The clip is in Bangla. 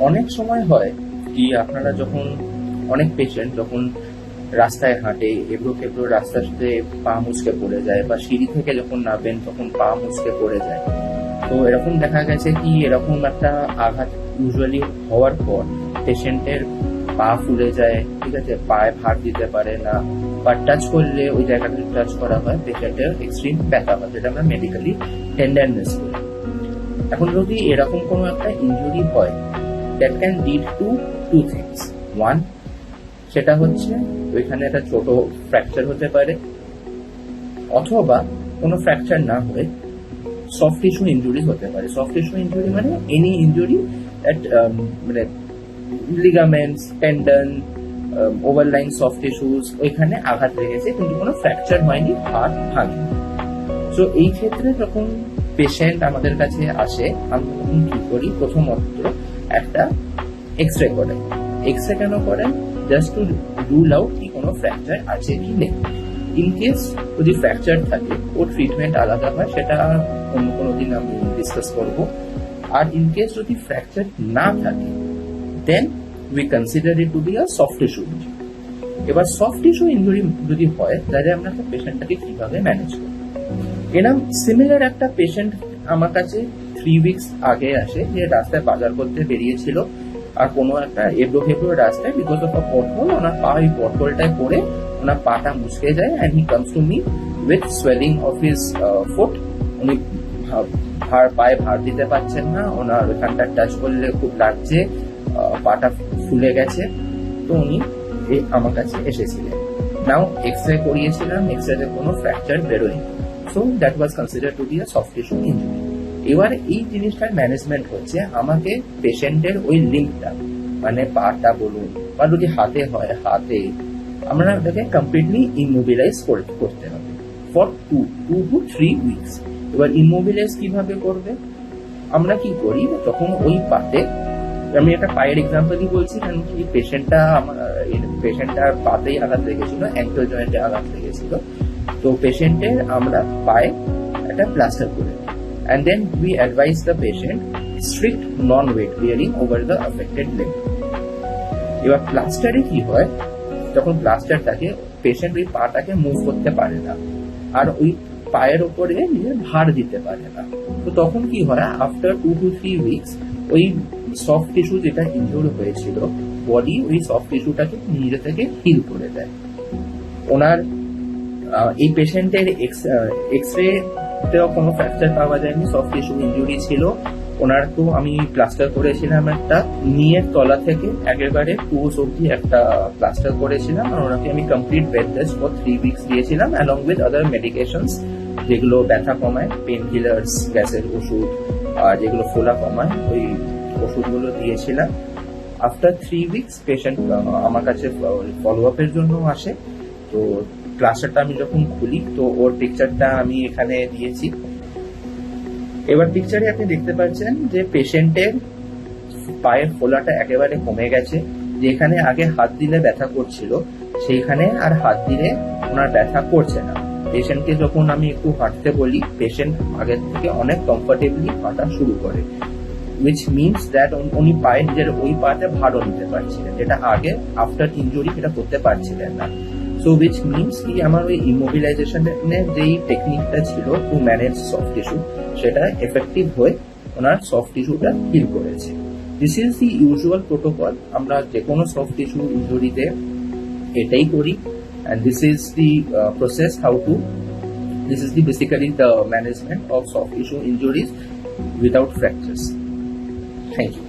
অনেক সময় হয় কি আপনারা যখন অনেক পেশেন্ট যখন রাস্তায় হাঁটে, এবড়ো খেবড়ো রাস্তার সাথে পা মুচকে পড়ে যায়, বা সিঁড়ি থেকে যখন নামেন তখন পা মুচকে পড়ে যায়। তো এরকম দেখা গেছে কি এরকম একটা আঘাত ইউজুয়ালি হওয়ার পর পেশেন্টের পা ফুলে যায়, ঠিক আছে, পায়ে ভার দিতে পারে না, বা টাচ করলে ওই জায়গাটা টাচ করা হয় পেশেন্টের এক্সট্রিম ব্যথা হয়, যেটা আমরা মেডিকেলি টেন্ডারনেস বলি। এখন যদি এরকম কোনো একটা ইনজুরি হয়, that can lead to two things. One, সেটা হচ্ছে ওইখানে একটা ছোট ফ্র্যাকচার হতে পারে, অথবা কোনো ফ্র্যাকচার না হয়ে সফট টিস্যু ইনজুরি হতে পারে। সফট টিস্যু ইনজুরি মানে এনি ইনজুরি দ্যাট মানে ligaments, tendon, overline soft tissues ওইখানে আঘাত লেগেছে, কিন্তু কোনো ফ্র্যাকচার হয়নি, হাত ভাঙেনি। তো এই ক্ষেত্রে যখন পেশেন্ট আমাদের কাছে আসে, আমরা তখন কি করি, প্রথমত একটা এক্সরে করাই। এক্সরে কেন করেন? জাস্ট টু রুল আউট কি কোনো ফ্র্যাকচার আছে কি নেই। ইন কেস যদি ফ্র্যাকচার থাকে ওর ট্রিটমেন্ট আলাদা হয়, সেটা অন্য কোনো দিন আমি ডিসকাস করব। আর ইন কেস যদি ফ্র্যাকচার না থাকে, then we consider it to be a soft tissue injury. এবার সফট টিস্যু ইনজুরি যদি হয়, তাহলে আমরা পেশেন্টটাকে কিভাবে ম্যানেজ করব। এরকম সিমিলার একটা পেশেন্ট আমার কাছে 3 weeks আগে আসে, যে রাস্তায় বাজার করতে বেরিয়েছিল, আর কোনো একটা এবড়ো খেবড়ো রাস্তায় বিকজ অফ আ পটহোল ওনার পা ওই পটহোলটায় পড়ে ওনার পাটা মুচকে যায়, and he comes to me with swelling of his foot. উনি পায়ে ভার দিতে পারছেন না, ওনার ওখানটা টাচ করলে খুব লাগছে, পাটা ফুলে গেছে। তো উনি আমার কাছে এসেছিলেন। নাও এক্সরে করিয়েছিলাম, এক্সরে কোনো ফ্র্যাকচার বেরোয়নি। So that was consider to be a soft tissue injury. এবার এই জিনিসটার ম্যানেজমেন্ট হচ্ছে আমাকে পেশেন্টের ওই লিঙ্কটা, মানে পাটা বলুন বা যদি হাতে হয় হাতে, আমরা ওটাকে কমপ্লিটলি ইমোবিলাইজ করতে হবে ফর 2 to 3 weeks। এবার ইমোবিলাইজ কিভাবে করবে? আমরা কি করি, যখন ওই পাতে, আমি একটা পায়ের এক্সাম্পলই বলছি, কারণ কি পেশেন্টটার পাতেই আঘাত লেগেছিল, অ্যাঙ্কেল জয়েন্টে আঘাত লেগেছিল। তো পেশেন্টের আমরা পায়ে একটা প্লাস্টার করে দিই, and then we advise the patient strict non-weight bearing over the affected limb। এবার প্লাস্টারে কি হয়, যখন প্লাস্টার থাকে পেশেন্ট ওই পাটাকে মুভ করতে পারে না, আর ওই পায়ের ওপরে নিজের ভার দিতে পারে না। তো তখন কি হয়, আফটার 2 to 3 weeks ওই সফট টিস্যু যেটা ইনজুর হয়েছিল, বডি ওই সফট টিস্যুটাকে নিজে থেকে হিল করে দেয়। ওনার এই পেশেন্টের এক্সরে তেও কোনো ফ্র্যাকচার পাওয়া যায়নি, সফট টিস্যু ইনজুরি ছিল। ওনার তো আমি প্লাস্টার করেছিলাম একটা নিয়ের তলা থেকে একেবারে পুস অব্দি একটা প্লাস্টার করেছিলাম, আর ওনাকে আমি complete bed rest for 3 weeks দিয়েছিলাম, অ্যালং উইথ আদার মেডিকেশনস, যেগুলো ব্যথা কমায়, পেন কিলার্স, গ্যাসের ওষুধ, আর যেগুলো ফোলা কমায় ওই ওষুধগুলো দিয়েছিলাম। আফটার 3 weeks পেশেন্ট আমার কাছে ফলো আপের জন্য আসে। তো প্লাস্টারটা আমি যখন খুলি, তো ওর পিকচারটা আমি এখানে দিয়েছি। এবার পিকচারে আপনি দেখতে পাচ্ছেন যে পেশেন্টের পায়ের ফোলাটা একেবারে কমে গেছে, যেখানে আগে হাত দিলে ব্যথা করছিল সেইখানে আর হাত দিলে ওনার ব্যথা করছে না। পেশেন্টকে যখন আমি একটু হাঁটতে বলি, পেশেন্ট আগের থেকে অনেক কমফোর্টেবলি হাঁটা শুরু করে, which means that উনি পায়ে নিজের ওই পাতে ভারও নিতে পারছিলেন, যেটা আগে আফটার ইনজুরি এটা করতে পারছিলেন না। সো which means কি আমার ওই ইমোবিলাইজেশনের যেই টেকনিকটা ছিল টু ম্যানেজ সফট টিস্যু, সেটা এফেক্টিভ হয়ে ওনার সফট টিস্যুটা হিল করেছে। This is the usual protocol, আমরা যে কোনো সফট টিস্যু ইনজুরিতে এটাই করি, and this is the process this is the basically the management of soft tissue injuries without fractures. Thank you.